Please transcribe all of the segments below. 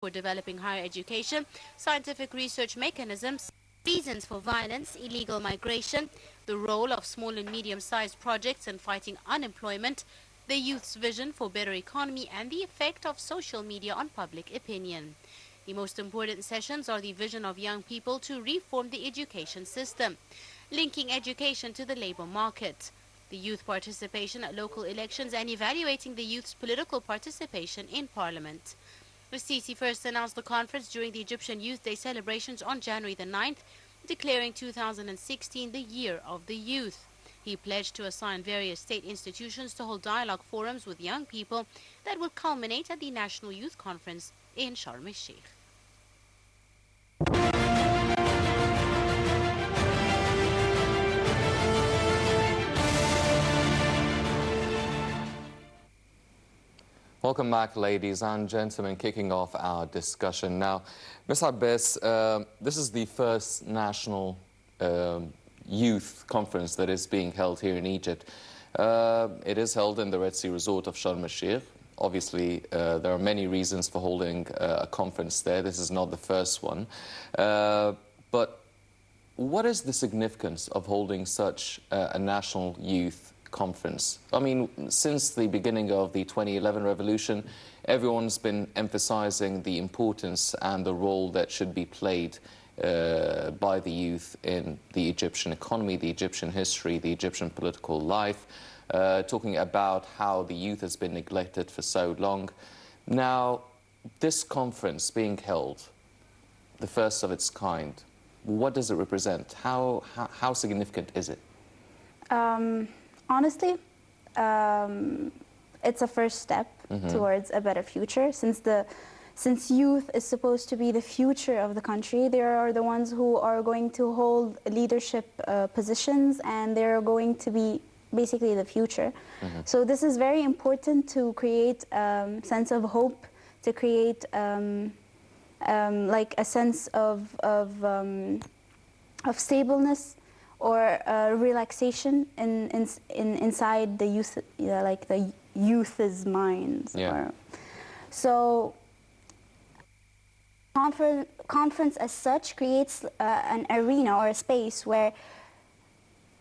for developing higher education, scientific research mechanisms, reasons for violence, illegal migration, the role of small and medium-sized projects in fighting unemployment, the youth's vision for better economy, and the effect of social media on public opinion. The most important sessions are the vision of young people to reform the education system, linking education to the labor market, the youth participation at local elections, and evaluating the youth's political participation in parliament. Sisi first announced the conference during the Egyptian Youth Day celebrations on January the 9th, declaring 2016 the Year of the Youth. He pledged to assign various state institutions to hold dialogue forums with young people that will culminate at the National Youth Conference in Sharm el-Sheikh. Welcome back, ladies and gentlemen, kicking off our discussion. Now, Ms. Abbas, this is the first national youth conference that is being held here in Egypt. It is held in the Red Sea resort of Sharm el-Sheikh. Obviously, there are many reasons for holding a conference there. This is not the first one. But what is the significance of holding such a national youth conference? I mean, since the beginning of the 2011 revolution, everyone's been emphasizing the importance and the role that should be played by the youth in the Egyptian economy, the Egyptian history, the Egyptian political life, talking about how the youth has been neglected for so long. Now, this conference being held, the first of its kind, what does it represent? How significant is it? Honestly, it's a first step towards a better future. Since youth is supposed to be the future of the country, they are the ones who are going to hold leadership positions, and they're going to be basically the future. So this is very important to create a sense of hope, to create like a sense of stableness or relaxation inside the youth, like the youth's minds. Yeah. So conference as such creates an arena or a space where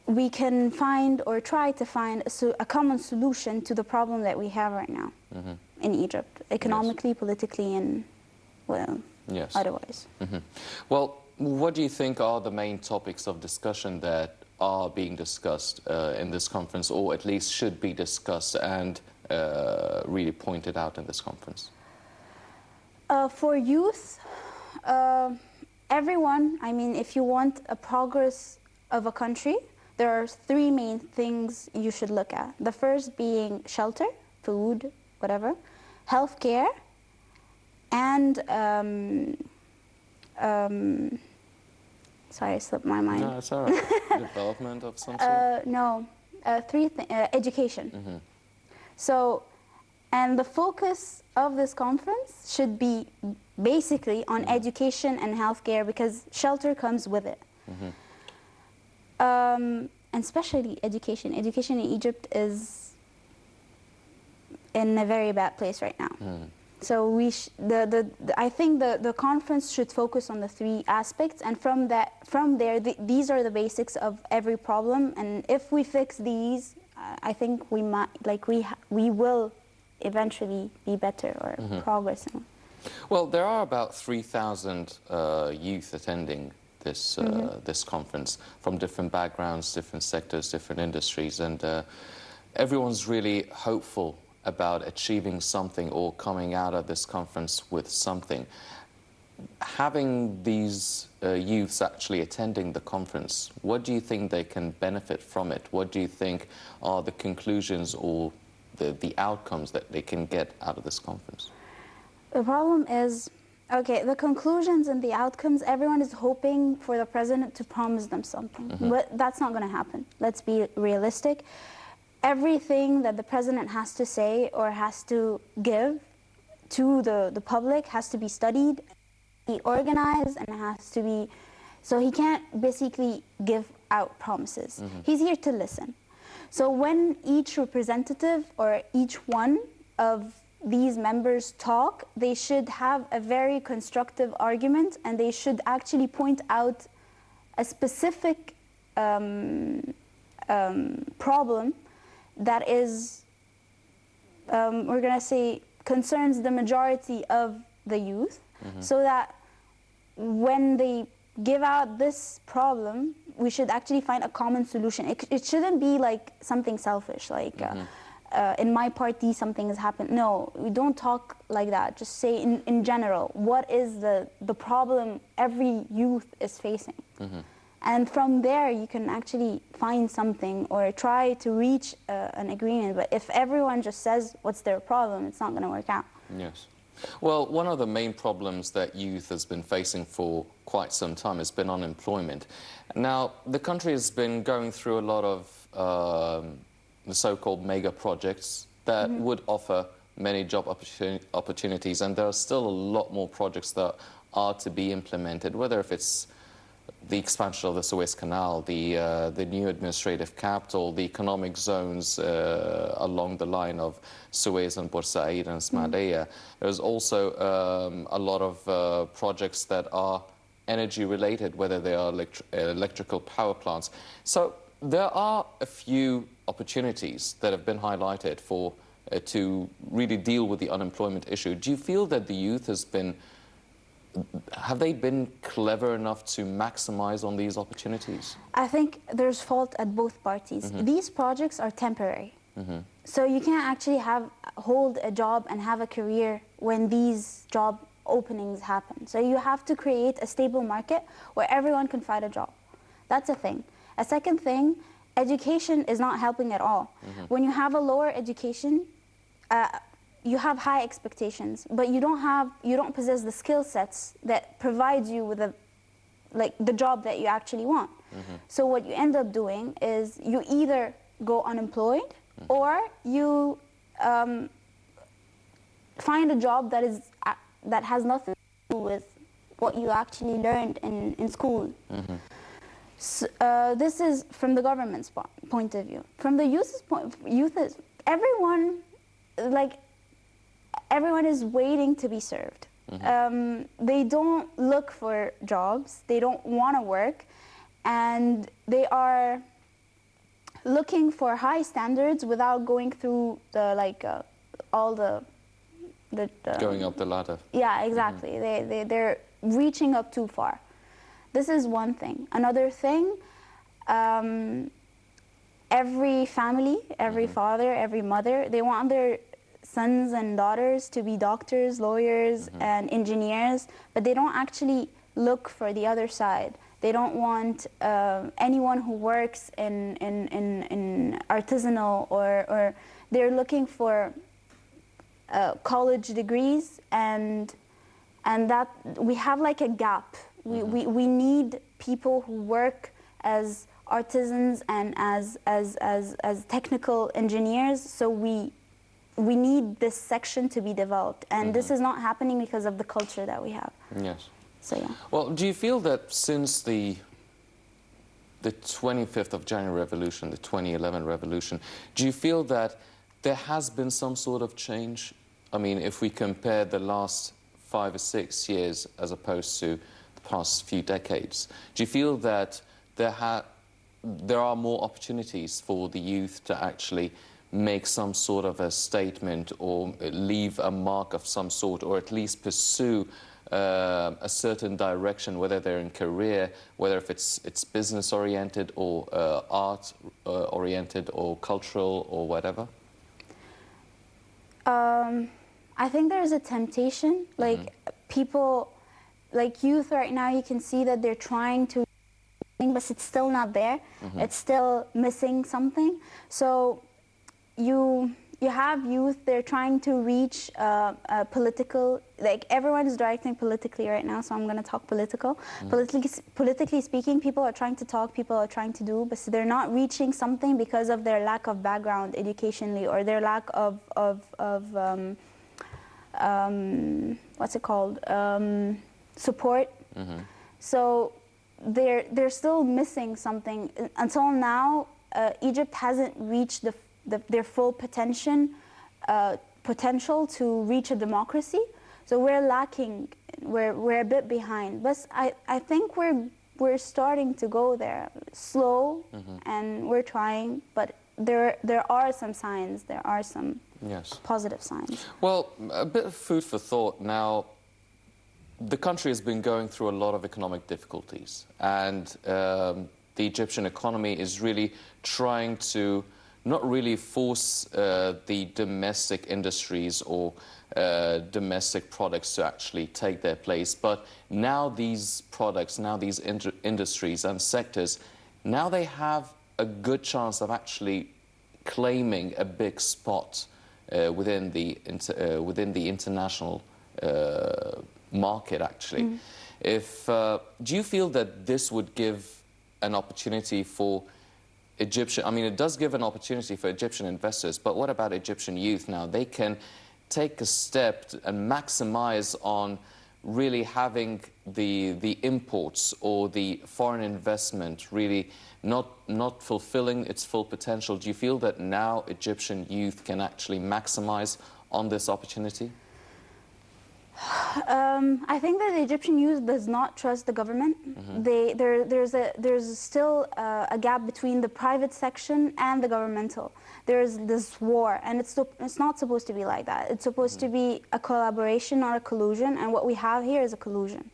we can find or try to find a common solution to the problem that we have right now in Egypt, economically, politically, and, well, otherwise. Well, what do you think are the main topics of discussion that are being discussed in this conference, or at least should be discussed and really pointed out in this conference? For youth, everyone, I mean, if you want a progress of a country, there are three main things you should look at. The first being shelter, food, whatever, healthcare, and sorry, I slipped my mind. No, it's all right. Development of some sort? No, education. So, and the focus of this conference should be basically on education and healthcare, because shelter comes with it. And especially education. Education in Egypt is in a very bad place right now. So I think the conference should focus on the three aspects, and from there, these are the basics of every problem. And if we fix these, I think we might, we will eventually be better or progressing. Well, there are about 3,000 youth attending this this conference from different backgrounds, different sectors, different industries, and everyone's really hopeful about achieving something or coming out of this conference with something. Having these youths actually attending the conference, what do you think they can benefit from it? What do you think are the conclusions or the outcomes that they can get out of this conference? The problem is, okay, the conclusions and the outcomes, everyone is hoping for the president to promise them something. But that's not going to happen. Let's be realistic. Everything that the president has to say or has to give to the public has to be studied, be organized, and has to be... So he can't basically give out promises. He's here to listen. So when each representative or each one of these members talk, they should have a very constructive argument, and they should actually point out a specific problem that is, we're going to say, concerns the majority of the youth, so that when they give out this problem, we should actually find a common solution. It shouldn't be like something selfish, like in my party something has happened. No, we don't talk like that. Just say in general, what is the problem every youth is facing? And from there, you can actually find something or try to reach an agreement. But if everyone just says what's their problem, it's not going to work out. Yes. Well, one of the main problems that youth has been facing for quite some time has been unemployment. Now, the country has been going through a lot of the so-called mega projects that would offer many job opportunities, and there are still a lot more projects that are to be implemented, whether if it's the expansion of the Suez Canal, the new administrative capital, the economic zones along the line of Suez and Port Said and Ismailia. There's also a lot of projects that are energy related, whether they are electrical power plants. So there are a few opportunities that have been highlighted for to really deal with the unemployment issue. Do you feel that the youth have they been clever enough to maximize on these opportunities? I think there's fault at both parties. These projects are temporary. So you can't actually hold a job and have a career when these job openings happen. So you have to create a stable market where everyone can find a job. That's a thing. A second thing, education is not helping at all. When you have a lower education, you have high expectations, but you don't possess the skill sets that provides you with the job that you actually want. So what you end up doing is you either go unemployed or you find a job that has nothing to do with what you actually learned in school. So, this is from the government's point of view. From the youth's point, everyone is waiting to be served. They don't look for jobs. They don't want to work, and they are looking for high standards without going through all the going up the ladder. Yeah, exactly. They're reaching up too far. This is one thing. Another thing, every family, every father, every mother, they want their sons and daughters to be doctors, lawyers, and engineers, but they don't actually look for the other side. They don't want anyone who works in artisanal, or they're looking for college degrees, and that we have like a gap. We need people who work as artisans and as technical engineers. So we need this section to be developed, and this is not happening because of the culture that we have. Yes. So yeah. Well, do you feel that since the 25th of January revolution, the 2011 revolution, do you feel that there has been some sort of change? I mean, if we compare the last 5 or 6 years as opposed to the past few decades, do you feel that there are more opportunities for the youth to actually make some sort of a statement or leave a mark of some sort, or at least pursue a certain direction, whether they're in career, whether if it's business oriented or art oriented or cultural or whatever? I think there's a temptation, like people, like youth right now, you can see that they're trying to, but it's still not there. It's still missing something. So you have youth, they're trying to reach political, like everyone is directing politically right now, so I'm going to talk political. Politically speaking, people are trying to talk, people are trying to do, but they're not reaching something because of their lack of background educationally, or their lack of what's it called, support. So they're still missing something. Until now, Egypt hasn't reached their full potential potential to reach a democracy. So we're lacking, we're a bit behind. But I think we're starting to go there, slow, and we're trying. But there are some signs. There are some positive signs. Well, a bit of food for thought now. The country has been going through a lot of economic difficulties, and the Egyptian economy is really trying to not really force the domestic industries or domestic products to actually take their place. But now these products, now these industries and sectors, now they have a good chance of actually claiming a big spot within the international market, actually. Do you feel that this would give an opportunity for Egyptian, I mean, it does give an opportunity for Egyptian investors, but what about Egyptian youth now? They can take a step and maximize on really having the imports or the foreign investment really not fulfilling its full potential. Do you feel that now Egyptian youth can actually maximize on this opportunity? I think that the Egyptian youth does not trust the government. There's still a gap between the private section and the governmental. There's this war, and it's not supposed to be like that. It's supposed to be a collaboration, not a collusion, and what we have here is a collusion.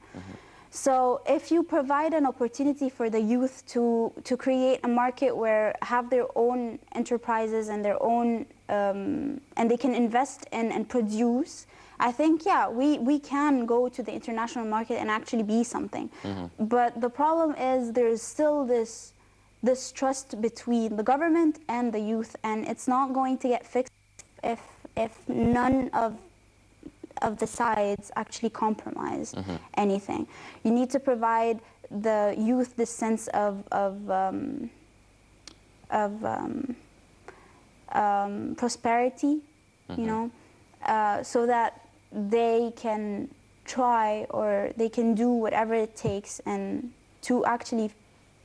So if you provide an opportunity for the youth to create a market where have their own enterprises and their own, and they can invest in and produce, I think, yeah, we can go to the international market and actually be something. But the problem is there's still this trust between the government and the youth, and it's not going to get fixed if none of the sides actually compromise anything. You need to provide the youth this sense of prosperity, you know, so that they can try or they can do whatever it takes and to actually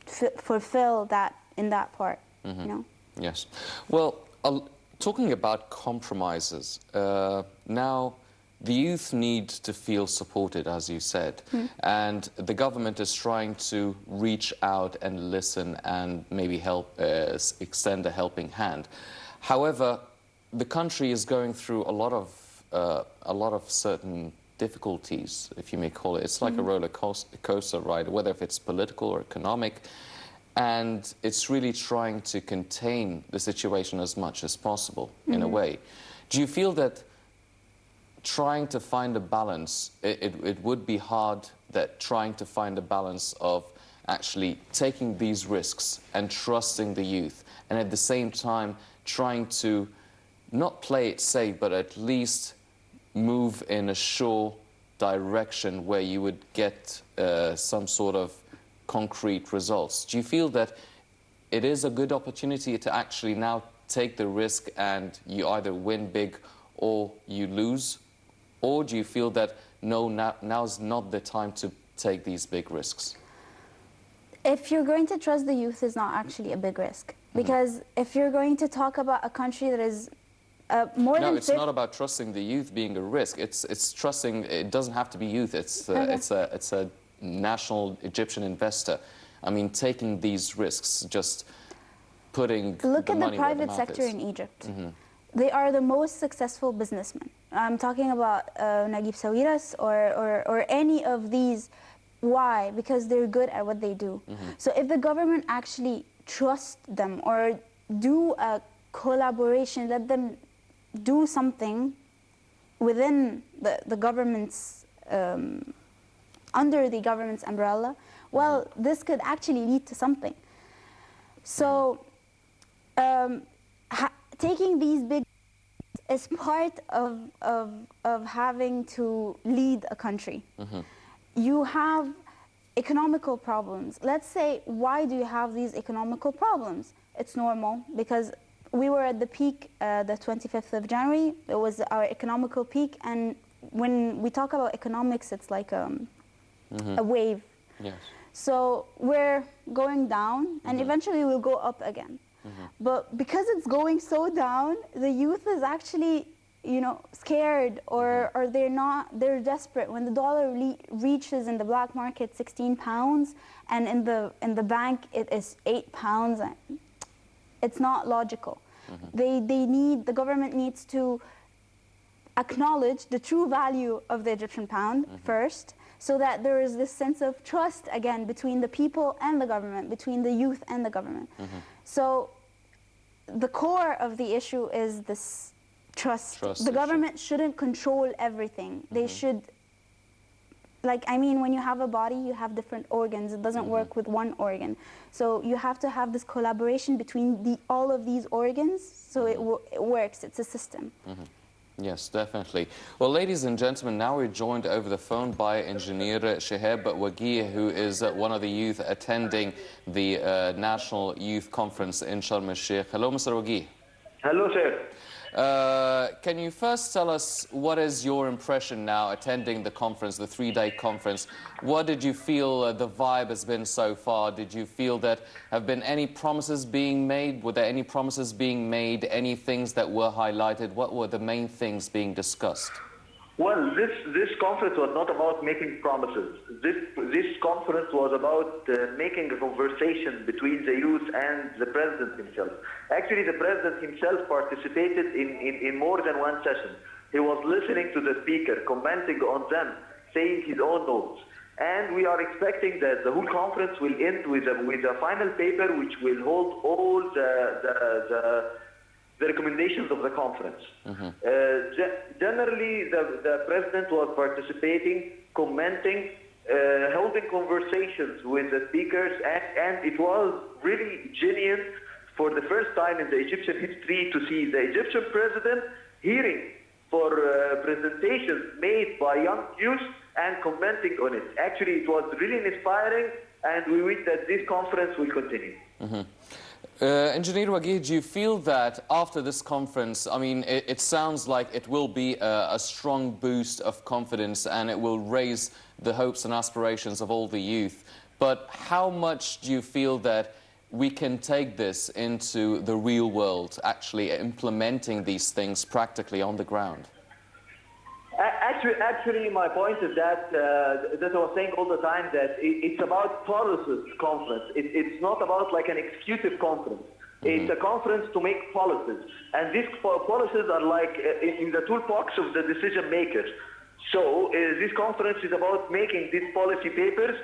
fulfill that in that part, you know? Yes. Well, talking about compromises, now the youth need to feel supported, as you said, and the government is trying to reach out and listen and maybe help, extend a helping hand. However, the country is going through a lot of certain difficulties, if you may call it. It's like a roller coaster ride, whether if it's political or economic, and it's really trying to contain the situation as much as possible, in a way. Do you feel that trying to find a balance, it would be hard, that trying to find a balance of actually taking these risks and trusting the youth, and at the same time trying to not play it safe, but at least move in a sure direction where you would get some sort of concrete results? Do you feel that it is a good opportunity to actually now take the risk and you either win big or you lose? Or do you feel that, no, now's not the time to take these big risks? If you're going to trust the youth, is not actually a big risk. Because if you're going to talk about a country that is more than... No, it's not about trusting the youth being a risk. It's trusting, it doesn't have to be youth. It's a national Egyptian investor. I mean, taking these risks, just putting Look at the money private where the sector mouth is. in Egypt. They are the most successful businessmen. I'm talking about Naguib Sawiris or any of these. Why? Because they're good at what they do. So if the government actually trusts them or do a collaboration, let them do something within the government's, under the government's umbrella, well, this could actually lead to something. So taking these big is part of having to lead a country. You have economical problems. Let's say, why do you have these economical problems? It's normal because we were at the peak the 25th of January. It was our economical peak, and when we talk about economics, it's like a wave. Yes. So we're going down, and eventually we'll go up again. But because it's going so down, the youth is actually you know, scared, or they're desperate. When the dollar reaches in the black market 16 pounds and in the bank it is 8 pounds, it's not logical. The government needs to acknowledge the true value of the Egyptian pound first, so that there is this sense of trust again between the people and the government, between the youth and the government. So the core of the issue is this trust. The government shouldn't control everything. They should, like, I mean, when you have a body, you have different organs. It doesn't work with one organ. So you have to have this collaboration between all of these organs, so it works. It's a system. Yes, definitely. Well, ladies and gentlemen, now we're joined over the phone by Engineer Shihab Wagih, who is one of the youth attending the National Youth Conference in Sharm el-Sheikh. Hello, Mr. Wagih. Hello, sir. Can you first tell us what is your impression now attending the conference, the three-day conference? What did you feel the vibe has been so far? Did you feel that have been any promises being made? Were there any promises being made? Any things that were highlighted? What were the main things being discussed? Well, this conference was not about making promises. This conference was about making a conversation between the youth and the president himself. Actually, the president himself participated in more than one session. He was listening to the speaker, commenting on them, saying his own notes. And we are expecting that the whole conference will end with a final paper which will hold all the recommendations of the conference. Generally, the president was participating, commenting, holding conversations with the speakers, and it was really genuine for the first time in the Egyptian history to see the Egyptian president hearing for presentations made by young youth and commenting on it. Actually, it was really inspiring, and we wish that this conference will continue. Engineer Wagih, do you feel that after this conference, I mean, it sounds like it will be a strong boost of confidence and it will raise the hopes and aspirations of all the youth. But how much do you feel that we can take this into the real world, actually implementing these things practically on the ground? Actually, my point is that I was saying all the time that it's about policies conference. It's not about like an executive conference. It's a conference to make policies. And these policies are like in the toolbox of the decision makers. So this conference is about making these policy papers,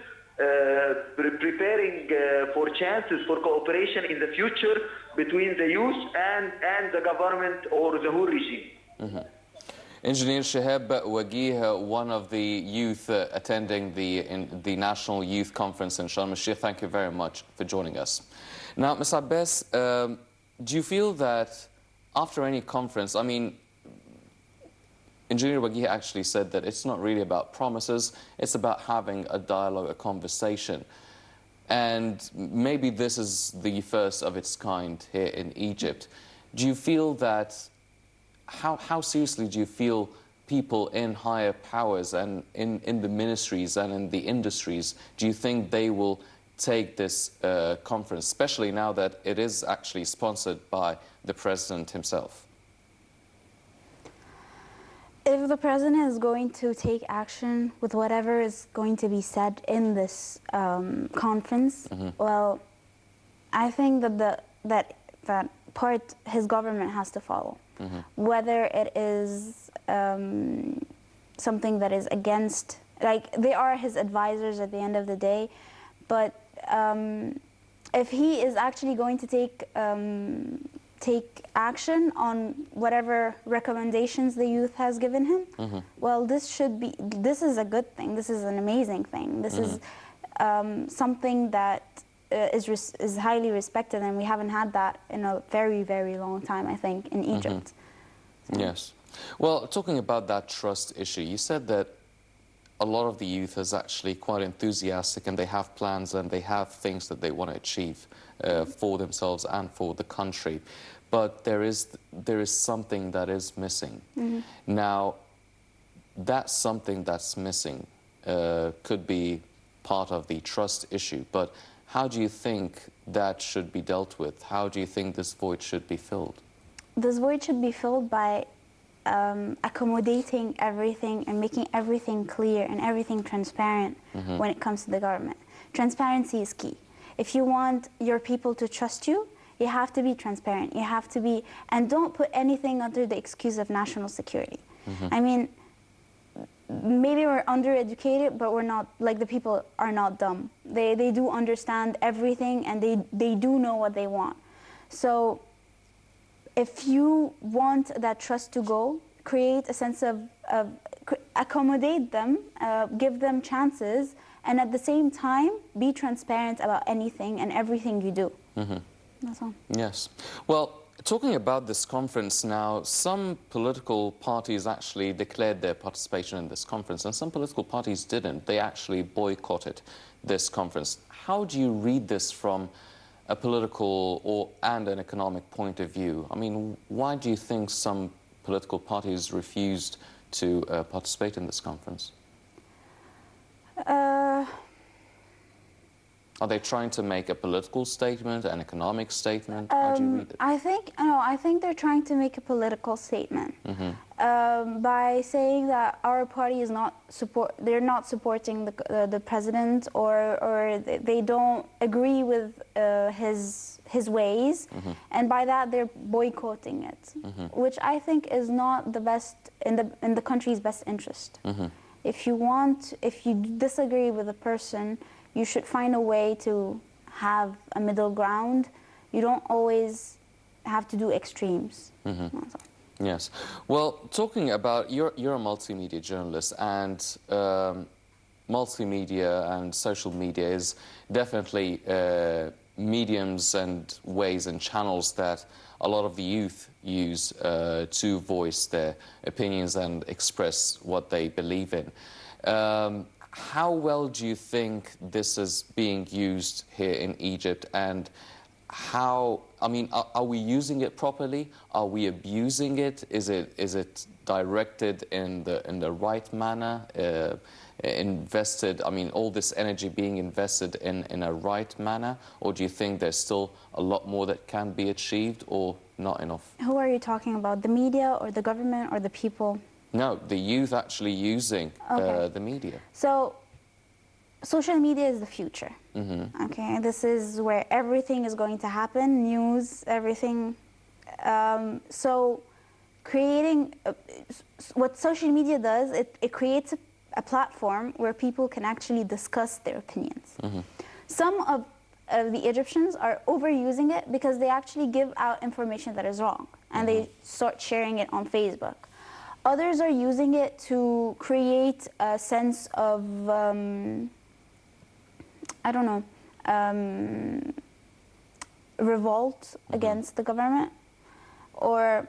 preparing for chances for cooperation in the future between the youth and the government or the whole regime. Engineer Shihab Wagih, one of the youth attending the National Youth Conference in Sharm el-Sheikh, thank you very much for joining us. Now, Ms. Abbas, do you feel that after any conference, I mean, Engineer Wagih actually said that it's not really about promises, it's about having a dialogue, a conversation. And maybe this is the first of its kind here in Egypt. Do you feel that how seriously do you feel people in higher powers and in the ministries and in the industries, do you think they will take this conference, especially now that it is actually sponsored by the president himself? If the president is going to take action with whatever is going to be said in this conference, well, I think that part his government has to follow. Whether it is something that is against, like, they are his advisors at the end of the day, but if he is actually going to take action on whatever recommendations the youth has given him, well, this is a good thing. This is an amazing thing. This is something that is highly respected, and we haven't had that in a very, very long time, I think, in Egypt. So. Yes. Well, talking about that trust issue, you said that a lot of the youth is actually quite enthusiastic and they have plans and they have things that they want to achieve for themselves and for the country. But there is something that is missing. Now, that something that's missing could be part of the trust issue, but how do you think that should be dealt with? How do you think this void should be filled? This void should be filled by accommodating everything and making everything clear and everything transparent when it comes to the government. Transparency is key. If you want your people to trust you, you have to be transparent. You have to be, and don't put anything under the excuse of national security. I mean, maybe we're undereducated, but we're not, like, the people are not dumb. They do understand everything, and they do know what they want. So if you want that trust to go, create a sense of accommodate them, give them chances, and at the same time, be transparent about anything and everything you do. That's all. Yes. Well, talking about this conference now, some political parties actually declared their participation in this conference, and some political parties didn't. They actually boycotted this conference. How do you read this from a political and an economic point of view? I mean, why do you think some political parties refused to participate in this conference? Are they trying to make a political statement, an economic statement? How do you read it? I think they're trying to make a political statement by saying that our party is not they're not supporting the president, or they don't agree with his ways, and by that they're boycotting it, which I think is not the best in the country's best interest. If you disagree with a person, you should find a way to have a middle ground. You don't always have to do extremes. Yes. Well, talking about, you're a multimedia journalist, and multimedia and social media is definitely mediums and ways and channels that a lot of the youth use to voice their opinions and express what they believe in. How well do you think this is being used here in Egypt, and how, I mean, are we using it properly? Are we abusing it? Is it directed in the right manner? Invested, I mean, all this energy being invested in a right manner? Or do you think there's still a lot more that can be achieved, or not enough? Who are you talking about? The media or the government or the people? No, the youth actually using the media. So, social media is the future. Okay, this is where everything is going to happen, news, everything. So, creating, what social media does, it creates a platform where people can actually discuss their opinions. Some of the Egyptians are overusing it because they actually give out information that is wrong, and they start sharing it on Facebook. Others are using it to create a sense of, I don't know, revolt against the government. Or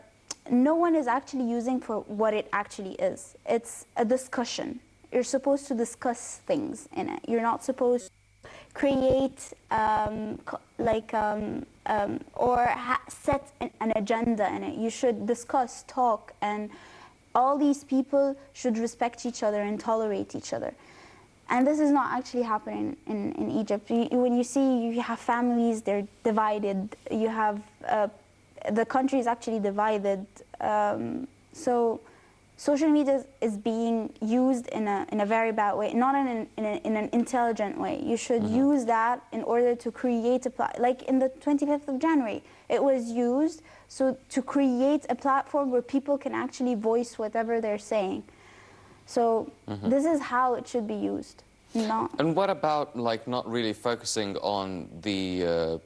no one is actually using for what it actually is. It's a discussion. You're supposed to discuss things in it. You're not supposed to create or set an agenda in it. You should discuss, talk, and all these people should respect each other and tolerate each other. And this is not actually happening in Egypt. When you see, you have families, they're divided. You have, the country is actually divided. So social media is being used in a very bad way, not in an intelligent way. You should use that in order to create like in the 25th of January, it was used to create a platform where people can actually voice whatever they're saying. So this is how it should be used. And what about, like, not really focusing on the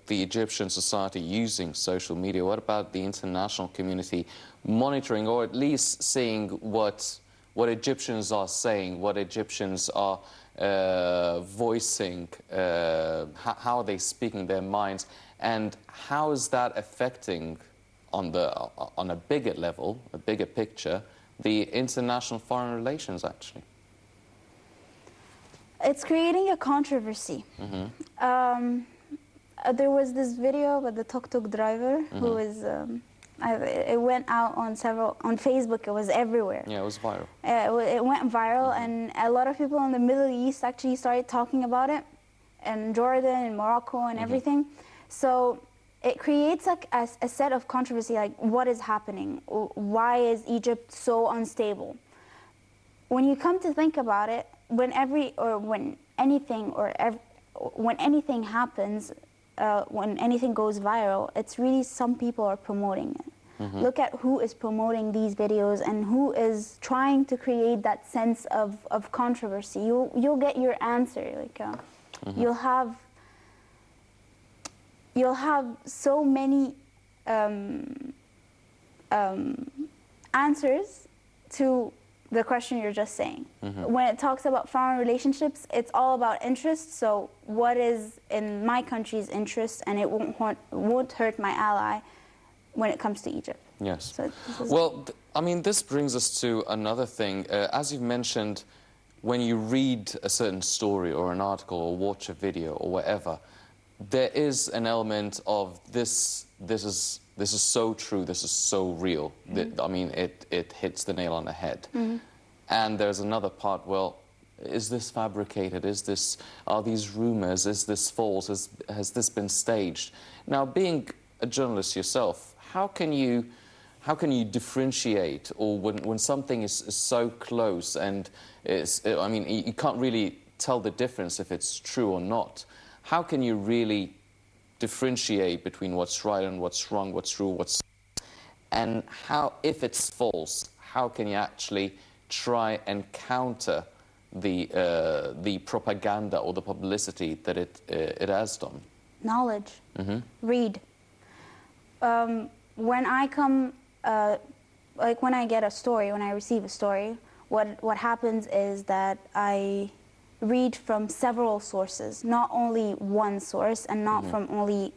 Egyptian society using social media? What about the international community monitoring, or at least seeing what Egyptians are saying, what Egyptians are voicing, how are they speaking their minds, and how is that affecting on a bigger level, a bigger picture, the international foreign relations, actually? It's creating a controversy. There was this video with the tuk-tuk driver who was, it went out on Facebook, it was everywhere. Yeah, it was viral. It went viral, and a lot of people in the Middle East actually started talking about it, and Jordan and Morocco and everything. So it creates like a set of controversy, like what is happening? Why is Egypt so unstable? When you come to think about it, when anything happens, when anything goes viral, it's really some people are promoting it. Look at who is promoting these videos and who is trying to create that sense of controversy. You'll get your answer. Like you'll have so many answers to the question you're just saying. When it talks about foreign relationships, it's all about interest. So what is in my country's interest, and it won't hurt my ally when it comes to Egypt. Yes. So well, I mean, this brings us to another thing. As you've mentioned, when you read a certain story or an article or watch a video or whatever, there is an element of this is so true, this is so real. I mean, it hits the nail on the head. And there's another part, well, is this fabricated? Are these rumors? Is this false? Has this been staged? Now, being a journalist yourself, how can you differentiate, or when something is so close and I mean, you can't really tell the difference if it's true or not. How can you really differentiate between what's right and what's wrong, what's true, and how, if it's false, how can you actually try and counter the propaganda or the publicity that it has done? Knowledge. Read. When I come, like when I get a story, when I receive a story, what happens is that I read from several sources, not only one source, and not from only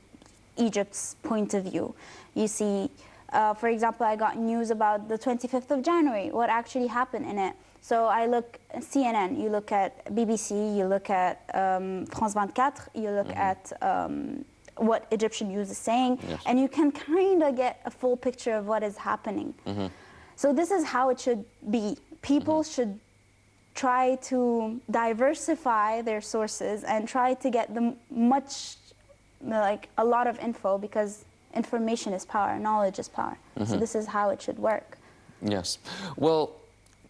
Egypt's point of view. You see, for example, I got news about the 25th of January, what actually happened in it. So I look at CNN, you look at BBC, you look at France 24, you look at what Egyptian news is saying, and you can kind of get a full picture of what is happening. So this is how it should be. People should try to diversify their sources and try to get them a lot of info, because information is power, knowledge is power. So this is how it should work. Yes. Well,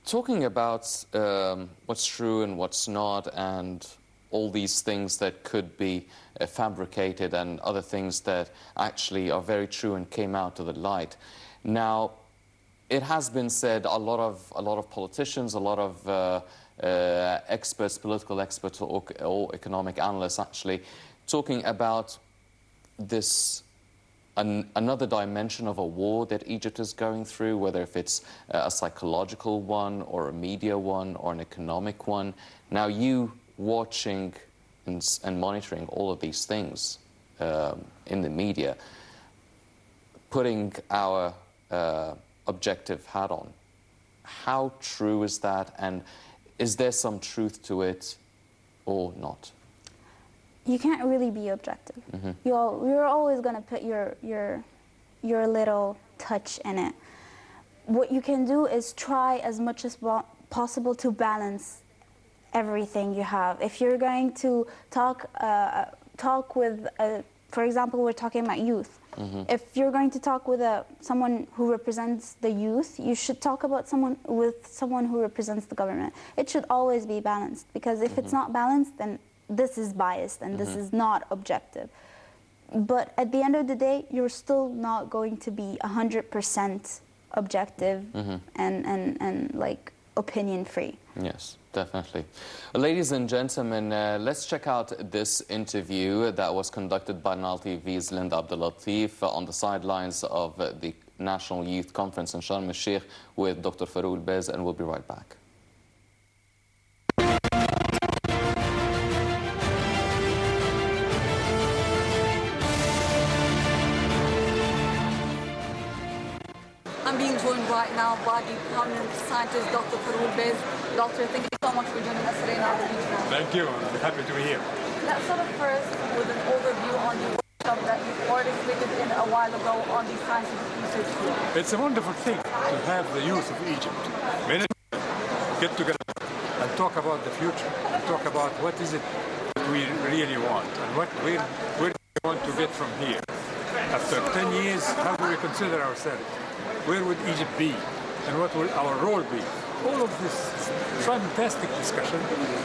talking about what's true and what's not, and all these things that could be fabricated, and other things that actually are very true and came out to the light. Now, it has been said, a lot of politicians, a lot of experts, political experts or economic analysts actually talking about this another dimension of a war that Egypt is going through, whether if it's a psychological one or a media one or an economic one. Now, you watching and monitoring all of these things in the media, putting our objective hat on, how true is that, and is there some truth to it or not? You can't really be objective. You're always going to put your little touch in it. What you can do is try as much as possible to balance everything you have. If you're going to talk with, for example, we're talking about youth. If you're going to talk with someone who represents the youth, you should talk about someone who represents the government. It should always be balanced, because if it's not balanced, then this is biased and this is not objective. But at the end of the day, you're still not going to be 100% objective and like opinion free. Yes, definitely. Ladies and gentlemen, let's check out this interview that was conducted by Nile TV's Linda Abdelatif on the sidelines of the National Youth Conference in Sharm el-Sheikh with Dr. Farouk Bez, and we'll be right back. I'm being joined right now by the prominent scientist, Dr. Farouk Bez. Doctor, thank you so much for joining us today in our beach. Thank you. I'm happy to be here. Let's start first with an overview on the workshop that you participated in a while ago on the scientific research field. It's a wonderful thing to have the youth of Egypt many get together and talk about the future, and talk about what is it that we really want, and where do we want to get from here. After 10 years, how do we consider ourselves? Where would Egypt be? And what will our role be? All of this fantastic discussion,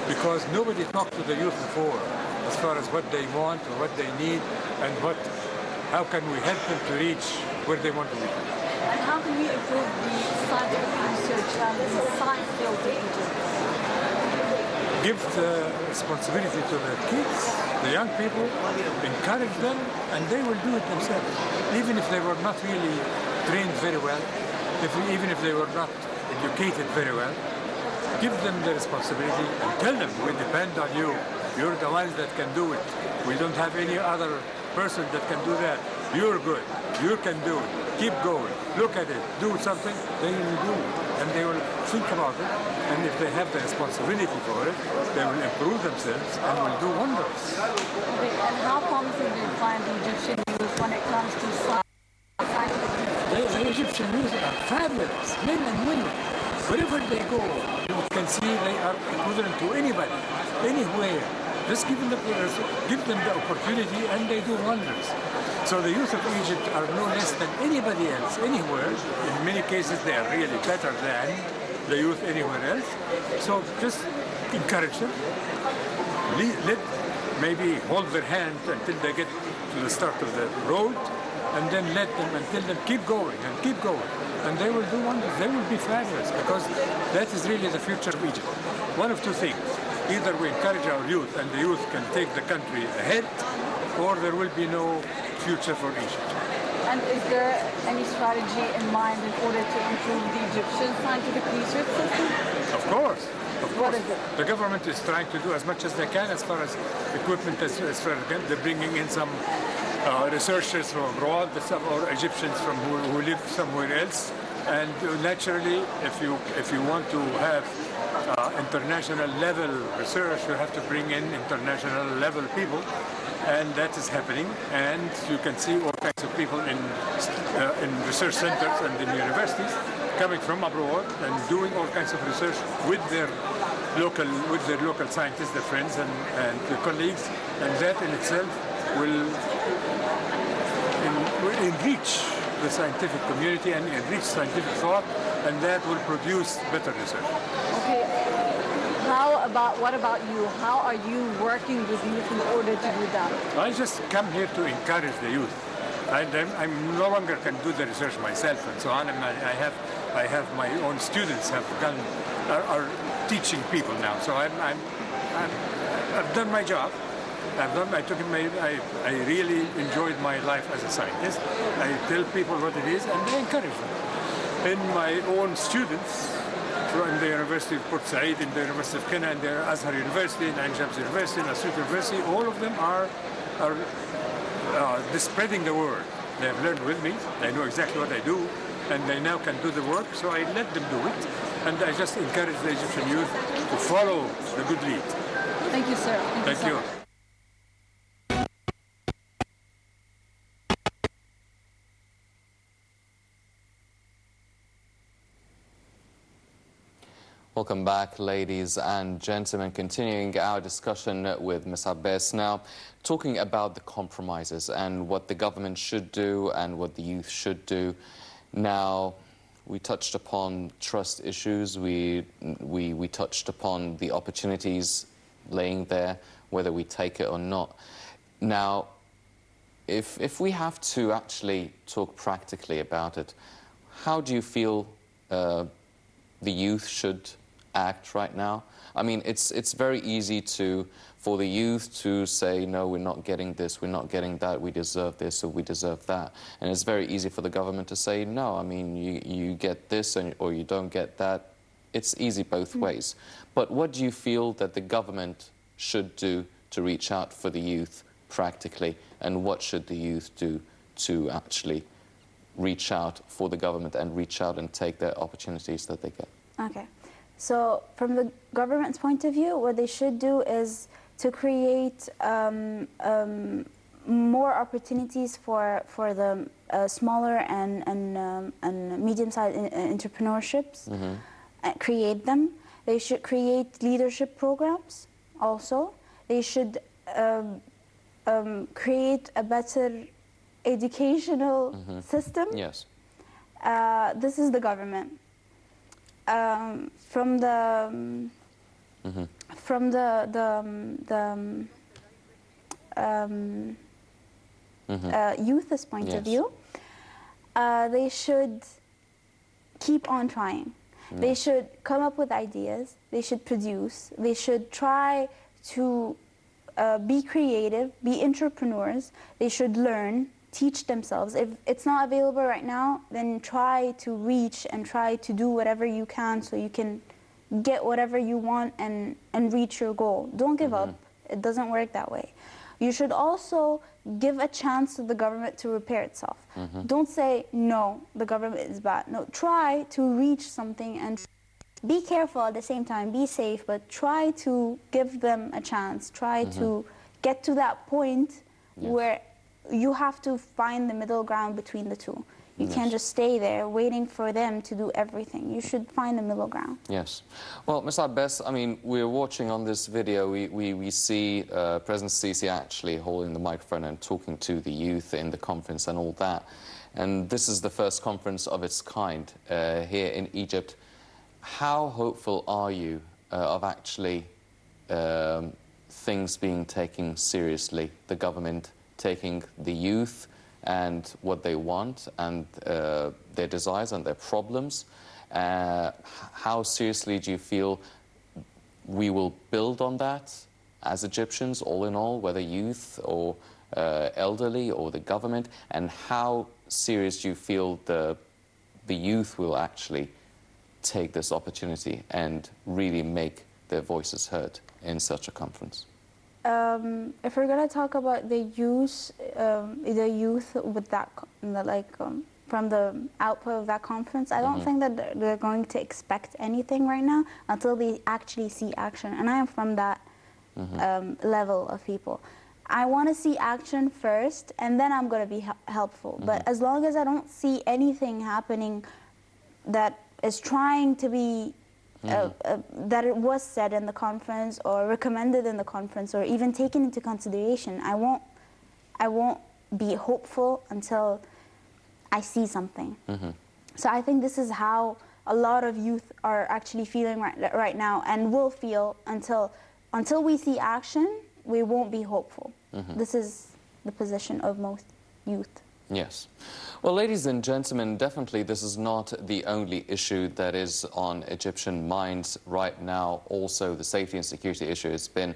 because nobody talked to the youth before as far as what they want or what they need and how can we help them to reach where they want to be. And how can we improve the scientific research and the science field in Egypt? Give the responsibility to the kids, the young people, encourage them, and they will do it themselves. Even if they were not really trained very well, even if they were not educated very well, give them the responsibility and tell them, we depend on you. You're the ones that can do it. We don't have any other person that can do that. You're good. You can do it. Keep going. Look at it. Do something. They will do it. And they will think about it. And if they have the responsibility for it, they will improve themselves and will do wonders. Okay, and how promising do you find the Egyptian youth when it comes to scientific research? The Egyptian youth are fabulous, men and women. Wherever they go, you can see they are equivalent to anybody, anywhere. Just give them the opportunity and they do wonders. So the youth of Egypt are no less than anybody else, anywhere. In many cases, they are really better than the youth anywhere else. So just encourage them. Let maybe hold their hand until they get to the start of the road, and then let them and tell them keep going and keep going. And they will do wonders. They will be fabulous, because that is really the future of Egypt. One of two things. Either we encourage our youth and the youth can take the country ahead, or there will be no future for Egypt. And is there any strategy in mind in order to improve the Egyptian scientific research system? Of course. What is it? The government is trying to do as much as they can as far as equipment, as far as they're bringing in some researchers from abroad, or Egyptians who live somewhere else. And naturally, if you want to have international level research, you have to bring in international level people, and that is happening. And you can see all kinds of people in research centers and in universities coming from abroad and doing all kinds of research with their local scientists, their friends and their colleagues, and that in itself will enrich the scientific community and enrich scientific thought, and that will produce better research. Okay. What about you? How are you working with youth in order to do that? I just come here to encourage the youth. I no longer can do the research myself and so on. And I have my own students are teaching people now. So I've done my job. I really enjoyed my life as a scientist. I tell people what it is and I encourage them. And my own students from the University of Port Said, in the University of Kenya, and the Azhar University, and Ain Shams University, and Asut University, all of them are spreading the word. They have learned with me. They know exactly what I do, and they now can do the work, so I let them do it. And I just encourage the Egyptian youth to follow the good lead. Thank you, sir. Thank you. Welcome back, ladies and gentlemen. Continuing our discussion with Ms. Abbas now, talking about the compromises and what the government should do and what the youth should do. Now, we touched upon trust issues. We touched upon the opportunities laying there, whether we take it or not. Now, if we have to actually talk practically about it, how do you feel the youth should act right now? I mean, it's very easy for the youth to say, no, we're not getting this, we're not getting that, we deserve this or we deserve that. And it's very easy for the government to say, no, I mean, you get this or you don't get that. It's easy both ways. But what do you feel that the government should do to reach out for the youth practically? And what should the youth do to actually reach out for the government and reach out and take the opportunities that they get? Okay. So from the government's point of view, what they should do is to create more opportunities for the smaller and medium-sized entrepreneurships, create them. They should create leadership programs also. They should create a better educational system. Yes. This is the government. From the youth's point of view, they should keep on trying. They should come up with ideas. They should produce. They should try to be creative, be entrepreneurs. They should learn, teach themselves. If it's not available right now, then try to reach and try to do whatever you can so you can get whatever you want and reach your goal. Don't give up. It doesn't work that way. You should also give a chance to the government to repair itself. Don't say, no, the government is bad. No, try to reach something and be careful at the same time. Be safe, but try to give them a chance. Try to get to that point where you have to find the middle ground between the two. You can't just stay there waiting for them to do everything. You should find the middle ground. Yes. Well, Ms. Abbas, I mean, we're watching on this video, we see President Sisi actually holding the microphone and talking to the youth in the conference and all that. And this is the first conference of its kind here in Egypt. How hopeful are you of actually things being taken seriously, the government taking the youth and what they want and their desires and their problems? How seriously do you feel we will build on that as Egyptians, all in all, whether youth or elderly or the government? And how serious do you feel the youth will actually take this opportunity and really make their voices heard in such a conference? If we're gonna talk about the youth with that, from the output of that conference, I don't think that they're going to expect anything right now until they actually see action. And I am from that level of people. I want to see action first, and then I'm going to be helpful. But as long as I don't see anything happening that is trying to be that it was said in the conference or recommended in the conference or even taken into consideration, I won't be hopeful until I see something. So I think this is how a lot of youth are actually feeling right now, and will feel until we see action. We won't be hopeful. This is the position of most youth. Yes. Well, ladies and gentlemen, definitely this is not the only issue that is on Egyptian minds right now. Also, the safety and security issue has been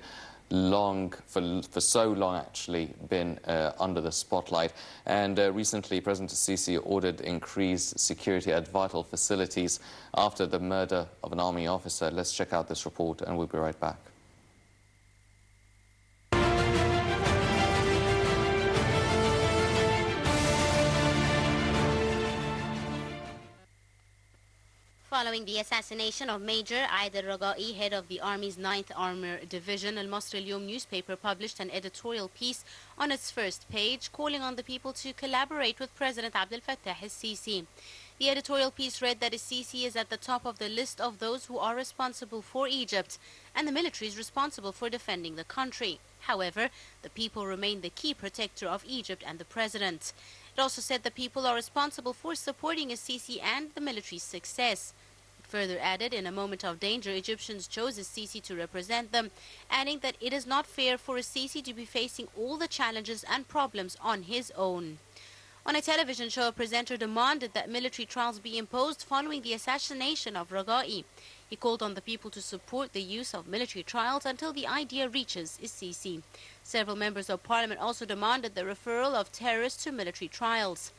for so long actually been under the spotlight. And recently, President Sisi ordered increased security at vital facilities after the murder of an army officer. Let's check out this report and we'll be right back. Following the assassination of Major Aider Ragai, head of the Army's 9th Armor Division, Al Masr Al Yom newspaper published an editorial piece on its first page calling on the people to collaborate with President Abdel Fattah al-Sisi. The editorial piece read that al-Sisi is at the top of the list of those who are responsible for Egypt, and the military is responsible for defending the country. However, the people remain the key protector of Egypt and the president. It also said the people are responsible for supporting al-Sisi and the military's success. It further added, in a moment of danger, Egyptians chose al-Sisi to represent them, adding that it is not fair for al-Sisi to be facing all the challenges and problems on his own. On a television show, a presenter demanded that military trials be imposed following the assassination of Ragai. He called on the people to support the use of military trials until the idea reaches al-Sisi. Several members of parliament also demanded the referral of terrorists to military trials.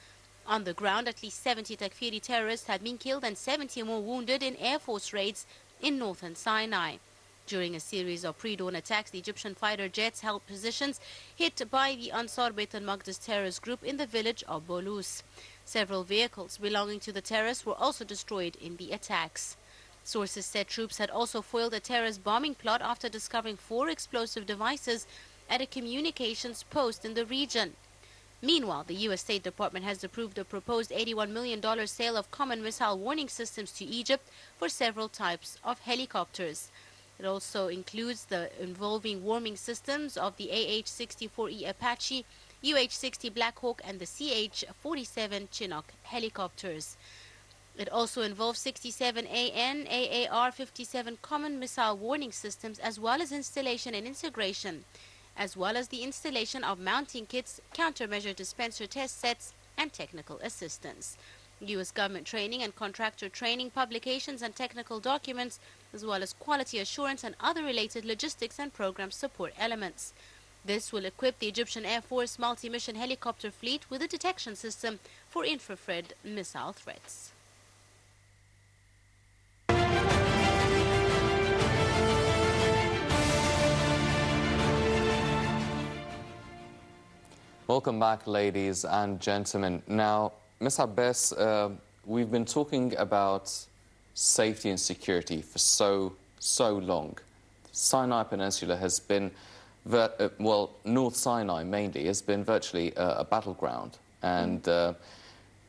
On the ground, at least 70 Takfiri terrorists had been killed and 70 more wounded in Air Force raids in northern Sinai. During a series of pre-dawn attacks, the Egyptian fighter jets held positions hit by the Ansar Beit al-Maqdis terrorist group in the village of Bolus. Several vehicles belonging to the terrorists were also destroyed in the attacks. Sources said troops had also foiled a terrorist bombing plot after discovering 4 explosive devices at a communications post in the region. Meanwhile, the U.S. State Department has approved a proposed $81 million sale of common missile warning systems to Egypt for several types of helicopters. It also includes the involving warming systems of the AH-64E Apache UH-60 Black Hawk and the CH-47 Chinook helicopters. It also involves 67AN AAR-57 common missile warning systems, as well as installation and integration, as well as the installation of mounting kits, countermeasure dispenser test sets, and technical assistance. U.S. government training and contractor training, publications and technical documents, as well as quality assurance and other related logistics and program support elements. This will equip the Egyptian Air Force multi-mission helicopter fleet with a detection system for infrared missile threats. Welcome back, ladies and gentlemen. Now, Ms. Abbas, we've been talking about safety and security for so long. Sinai Peninsula has been, well, North Sinai mainly, has been virtually a battleground. And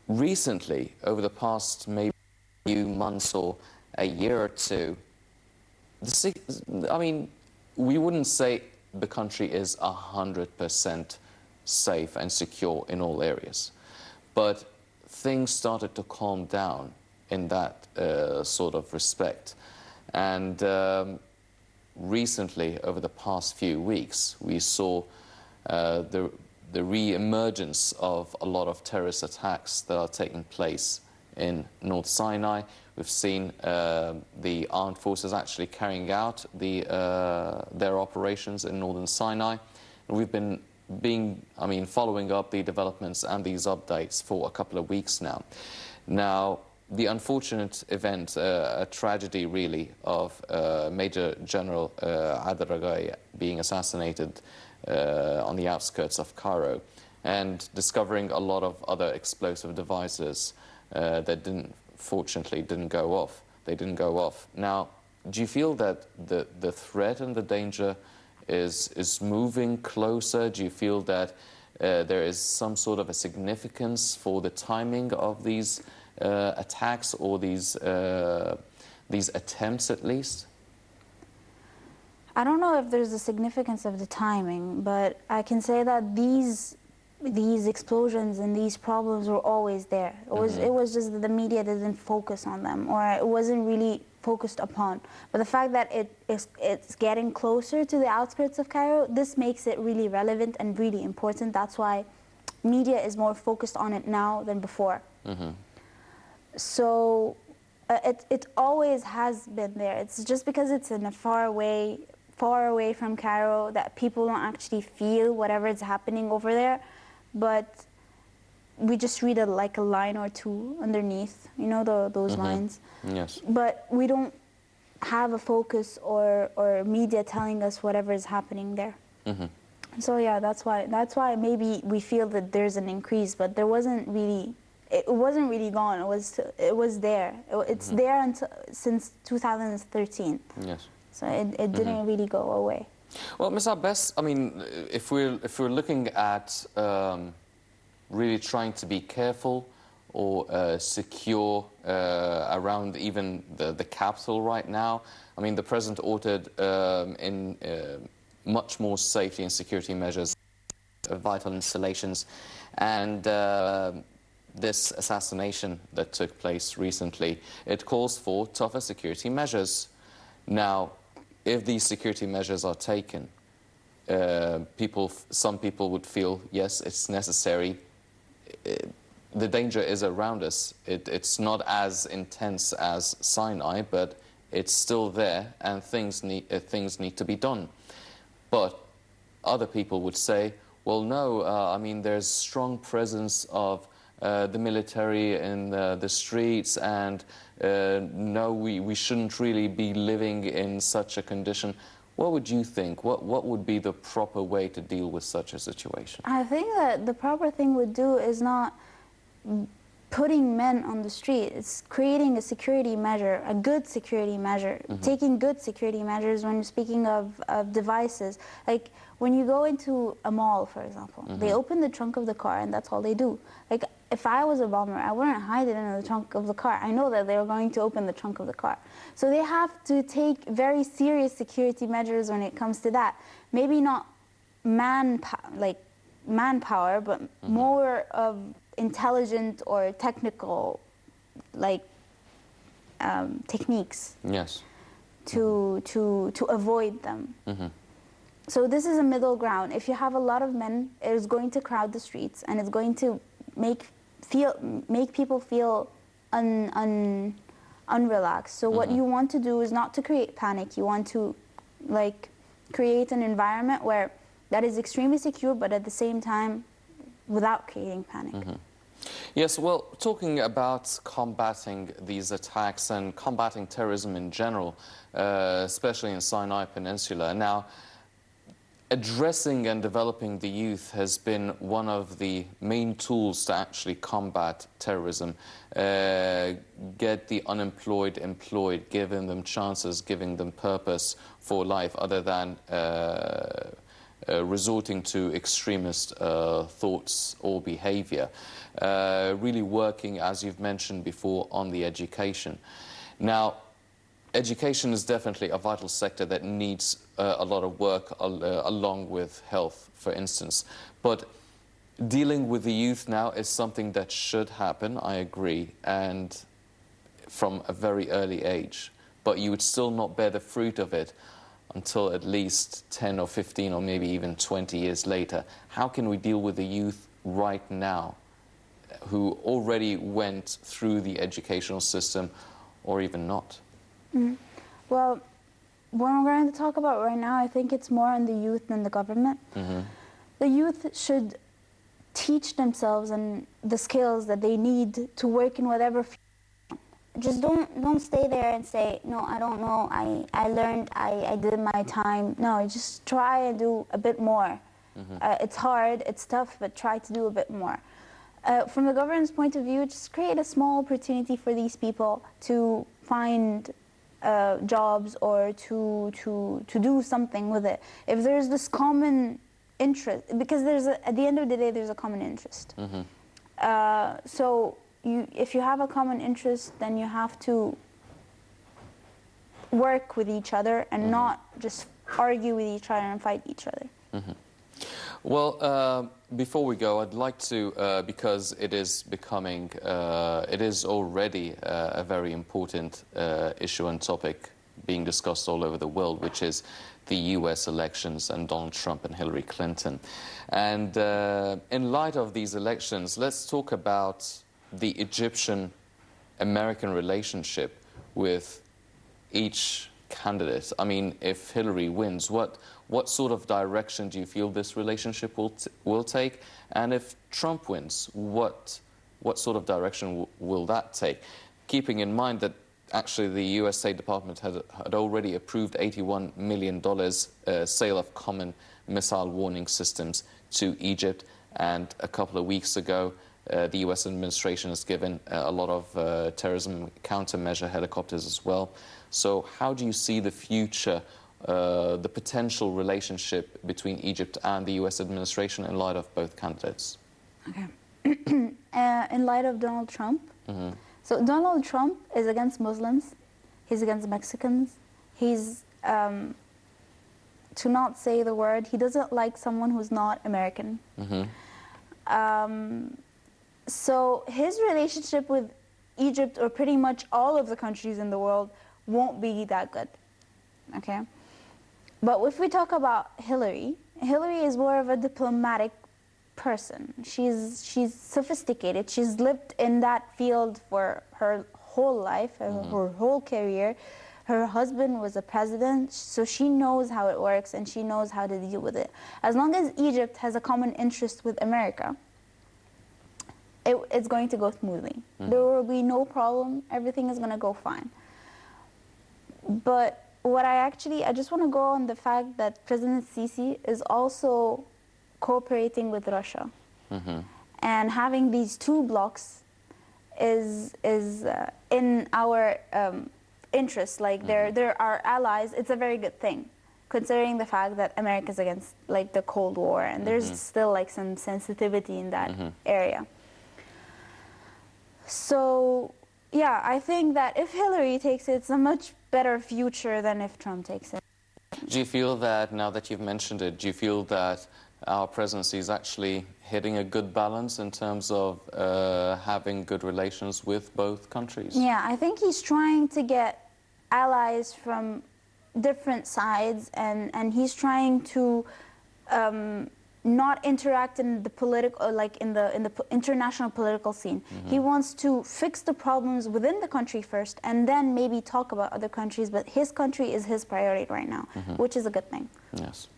recently, over the past maybe few months or a year or two, I mean, we wouldn't say the country is 100% safe and secure in all areas, but things started to calm down in that sort of respect. And recently, over the past few weeks, we saw the re-emergence of a lot of terrorist attacks that are taking place in North Sinai. We've seen the armed forces actually carrying out their operations in northern Sinai. And we've been following up the developments and these updates for a couple of weeks now. Now, the unfortunate event, a tragedy really, of Major General Adel Ragai being assassinated on the outskirts of Cairo, and discovering a lot of other explosive devices that fortunately didn't go off. They didn't go off. Now, do you feel that the threat and the danger is moving closer? Do you feel that there is some sort of a significance for the timing of these attacks, or these attempts at least? I don't know if there's a significance of the timing, but I can say that these explosions and these problems were always there. It was just that the media didn't focus on them, or it wasn't really focused upon. But the fact that it's getting closer to the outskirts of Cairo, this makes it really relevant and really important. That's why media is more focused on it now than before. So it always has been there. It's just because it's in a far away from Cairo that people don't actually feel whatever is happening over there. But we just read like a line or two underneath, you know, those lines. Yes. But we don't have a focus or media telling us whatever is happening there. So yeah, that's why maybe we feel that there's an increase, but there wasn't really. It wasn't really gone. It was there. It's there since 2013. Yes. So it didn't really go away. Well, Ms. Abbas, I mean, if we're looking at really trying to be careful or secure around even the capital right now, I mean, the President ordered in much more safety and security measures, vital installations, and this assassination that took place recently, it calls for tougher security measures. Now, if these security measures are taken, some people would feel, yes, it's necessary. The danger is around us. It's not as intense as Sinai, but it's still there, and things need to be done. But other people would say, well, no, I mean, there's strong presence of the military in the streets, and no, we shouldn't really be living in such a condition. What would you think? What would be the proper way to deal with such a situation? I think that the proper thing would do is not putting men on the street. It's creating a security measure, a good security measure, taking good security measures when speaking of devices. Like when you go into a mall, for example, they open the trunk of the car and that's all they do. Like if I was a bomber, I wouldn't hide it in the trunk of the car. I know that they're going to open the trunk of the car. So they have to take very serious security measures when it comes to that. Maybe not manpower, but more of intelligent or technical, like, techniques. Yes. To avoid them. So this is a middle ground. If you have a lot of men, it is going to crowd the streets, and it's going to make people feel unrelaxed. So what you want to do is not to create panic. You want to, like, create an environment where that is extremely secure, but at the same time, without creating panic. Yes, well, talking about combating these attacks and combating terrorism in general, especially in Sinai Peninsula. Now, addressing and developing the youth has been one of the main tools to actually combat terrorism. Get the unemployed employed, giving them chances, giving them purpose for life other than resorting to extremist thoughts or behavior. Really working, as you've mentioned before, on the education. Now, education is definitely a vital sector that needs a lot of work along with health, for instance. But dealing with the youth now is something that should happen, I agree, and from a very early age. But you would still not bear the fruit of it until at least 10 or 15 or maybe even 20 years later. How can we deal with the youth right now who already went through the educational system or even not? Well, what I'm going to talk about right now, I think it's more on the youth than the government. The youth should teach themselves and the skills that they need to work in whatever field. Just don't stay there and say, no, I don't know, I learned, I did my time. No, just try and do a bit more. It's hard, it's tough, but try to do a bit more. From the government's point of view, just create a small opportunity for these people to find jobs or to do something with it. If there's this common interest, because at the end of the day, there's a common interest. So if you have a common interest, then you have to work with each other and not just argue with each other and fight each other. Well, before we go, I'd like to, because it is becoming, it is already a very important issue and topic being discussed all over the world, which is the US elections and Donald Trump and Hillary Clinton. And in light of these elections, let's talk about the Egyptian-American relationship with each candidate. I mean, if Hillary wins, what sort of direction do you feel this relationship will take? And if Trump wins, what sort of direction will that take? Keeping in mind that actually the US State Department had already approved $81 million sale of common missile warning systems to Egypt, and a couple of weeks ago the US administration has given a lot of terrorism countermeasure helicopters as well. So how do you see the future, the potential relationship between Egypt and the US administration in light of both candidates? Okay. In light of Donald Trump, so Donald Trump is against Muslims, he's against Mexicans, he's, to not say the word, he doesn't like someone who's not American. So his relationship with Egypt, or pretty much all of the countries in the world, won't be that good, okay? But if we talk about Hillary, Hillary is more of a diplomatic person. She's sophisticated. She's lived in that field for her whole life, her whole career. Her husband was a president, so she knows how it works and she knows how to deal with it. As long as Egypt has a common interest with America, it's going to go smoothly. There will be no problem. Everything is going to go fine. But what I just want to go on the fact that President Sisi is also cooperating with Russia. And having these two blocks is in our interest. Like, they're our allies. It's a very good thing, considering the fact that America's against, like, the Cold War, and there's still, like, some sensitivity in that area. So, yeah, I think that if Hillary takes it, it's a much better future than if Trump takes it. Do you feel that, now that you've mentioned it, do you feel that our presidency is actually hitting a good balance in terms of having good relations with both countries? Yeah, I think he's trying to get allies from different sides, and he's trying to not interact in the political, like in the international political scene. He wants to fix the problems within the country first, and then maybe talk about other countries. But his country is his priority right now, which is a good thing. Yes.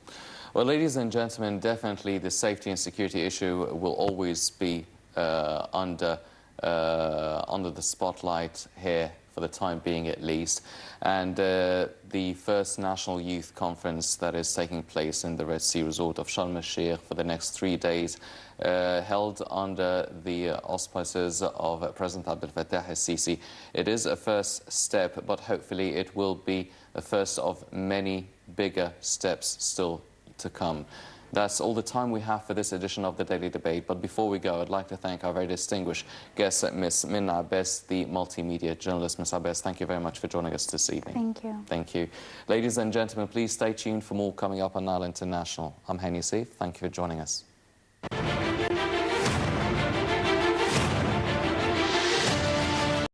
Well, ladies and gentlemen, definitely the safety and security issue will always be under the spotlight here, for the time being at least. And the first National Youth Conference that is taking place in the Red Sea resort of Sharm el-Sheikh for the next 3 days, held under the auspices of President Abdel Fattah el-Sisi. It is a first step, but hopefully it will be the first of many bigger steps still to come. That's all the time we have for this edition of the Daily Debate. But before we go, I'd like to thank our very distinguished guest, Ms. Minna Abbas, the multimedia journalist. Ms. Abbas, thank you very much for joining us this evening. Thank you. Thank you. Ladies and gentlemen, please stay tuned for more coming up on Nile International. I'm Hani Seif. Thank you for joining us.